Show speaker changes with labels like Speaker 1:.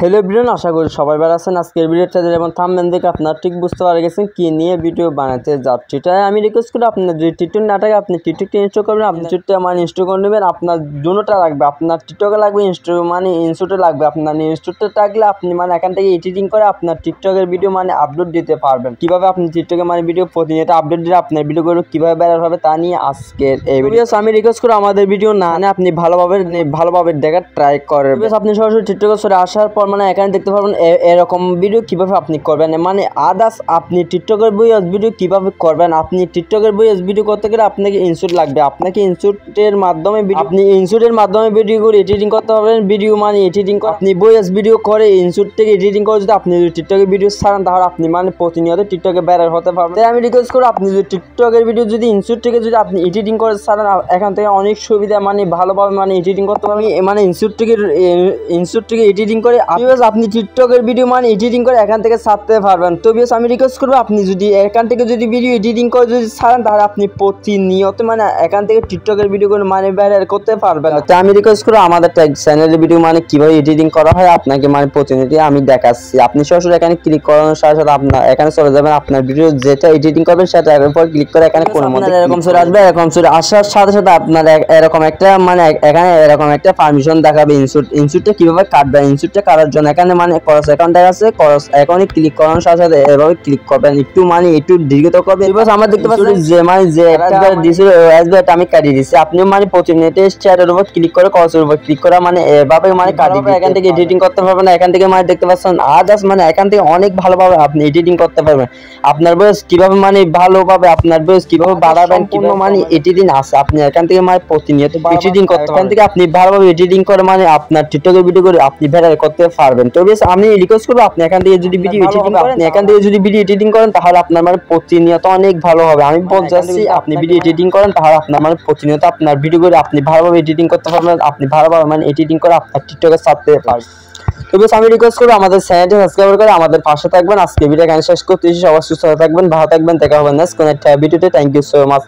Speaker 1: Hello everyone, আশা করি সবাই ভালো আছেন। আজকের ভিডিওটা যেমন থাম্বনেল দেখে আপনারা ঠিক বুঝতে পারে গেছেন কি নিয়ে ভিডিও বানাতে যাচ্ছি। তাই আমি রিকোয়েস্ট করি আপনার যদি টিকটক না থাকে আপনি টিকটকটা ইনস্টল করবেন। আপনি টিকটকটা ইনস্টল করে নেবেন। আপনার দুটোটা লাগবে, আপনার টিকটকে লাগবে ইনস্টলটা লাগবে। আপনার ইনস্টলটা থাকলে আপনি এখান থেকে এডিটিং করে আপনার টিকটকের ভিডিও আপলোড দিতে পারবেন। কিভাবে আপনি টিকটকে ভিডিও প্রতিনিয়ত আপলোড দিলে আপনার ভিডিওগুলো কিভাবে ভাইরাল হবে তা নিয়ে আজকের এই ভিডিও। আমি রিকোয়েস্ট করি আমাদের ভিডিও না আপনি ভালোভাবে দেখার ট্রাই করেন। আপনি সরাসরি টিকটকে চলে আসার পর এখানে দেখতে পারবেন এরকম ভিডিও কিভাবে আপনি করবেন। আদার্স আপনি টিকটকের ভয়েস ভিডিও কিভাবে করবেন। আপনি টিকটকের ভয়েস ভিডিও করতে গেলে আপনাকে ইনস্টল লাগবে। আপনাকে ইনস্টলের মাধ্যমে ভিডিওগুলো এডিটিং করতে পারবেন। ভিডিও এডিটিং আপনি ভয়েস ভিডিও করে ইনস্টল থেকে এডিটিং করে যদি আপনি টিকটকের ভিডিও ছাড়েন তাহলে আপনি প্রতিনিয়ত টিকটকে ভাইরাল হতে পারবেন। তাই আমি রিকোয়েস্ট করি আপনি যদি টিকটকের ভিডিও যদি ইনস্টল থেকে যদি আপনি এডিটিং করে ছাড়েন এখান থেকে অনেক সুবিধা ভালোভাবে এডিটিং করতে পারবেন। ইনস্টল থেকে এডিটিং করে আপনি টিকটকের ভিডিও এডিটিং করে এখান থেকে ছাড়তে পারবেন। তো বিকজ আমি রিকোয়েস্ট করবো আপনি যদি এখান থেকে যদি ভিডিও এডিটিং করে যদি ছাড়েন তাহলে আপনি প্রতিনিয়ত এখান থেকে টিকটকের ভিডিওগুলো ভাইরাল করতে পারবেন। তো আমি রিকোয়েস্ট করবো আমাদের চ্যানেলের ভিডিও কিভাবে এডিটিং করা হয় আপনাকে প্রতিনিয়ত আমি দেখাচ্ছি। আপনি সরাসরি এখানে ক্লিক করানোর সাথে সাথে আপনার এখানে চলে যাবেন। আপনার ভিডিও যেটা এডিটিং করবেন সেটা এরপর ক্লিক করে এখানে কোনো মতে এরকম চলে আসবে। এরকম চলে আসার সাথে সাথে আপনার এরকম একটা এখানে এরকম একটা পারমিশন দেখাবে। ইনস্টলটা কিভাবে কাটবেন। ইনস্টলটা কাটার জন্য এখানে করস অ্যাকাউন্ট আছে। করস অ্যাকাউন্টে ক্লিক করানোর সাথে সাথে এভাবে ক্লিক করবেন। একটু দীর্ঘত করবেন। আমরা দেখতে পাচ্ছি যে একটা দিছিল এসবিআইটা আমি কাটিয়ে দিচ্ছি। আপনি প্রতিনিয়ত শেয়ারের উপর ক্লিক করে করসের উপর ক্লিক করে এভাবে কাটিয়ে এখান থেকে এডিটিং করতে পারবেন। এখান থেকে দেখতে পাচ্ছেন আদার্স এখান থেকে অনেক ভালোভাবে আপনি এডিটিং করতে পারবেন। আপনার বয়স কিভাবে ভালোভাবে আপনার বয়স কিভাবে বাড়াবেন কিভাবে এডিটিং আছে আপনি এখান থেকে প্রতিনিয়ত এডিটিং করতে পারবেন। এখান থেকে আপনি ভালোভাবে এডিটিং করে আপনার টিকটকের ভিডিও করে আপনি ভাইরাল করতে পারবেন। তো বেশ আমি রিকোয়েস্ট করবো আপনি এখান থেকে যদি ভিডিও এডিটিং করেন তাহলে আপনার প্রতিনিয়ত অনেক ভালো হবে। আমি বলতে চাচ্ছি আপনি ভিডিও এডিটিং করেন তাহলে আপনার প্রতিনিয়ত আপনার ভিডিও করে আপনি ভালোভাবে এডিটিং করতে পারবেন। আপনি ভালোভাবে এডিটিং করে আপনার টিকটকে ছাড়তে পারবেন। তো বেশ আমি রিকোয়েস্ট করবো আমাদের চ্যানেলটি সাবস্ক্রাইব করে আমাদের পাশে থাকবেন। আজকে ভিডিও এখানে শেষ করতেছি। সবাই সুস্থ থাকবেন, ভালো থাকবেন। দেখা হবে নেক্সট কোন একটা ভিডিওতে। Thank you so much.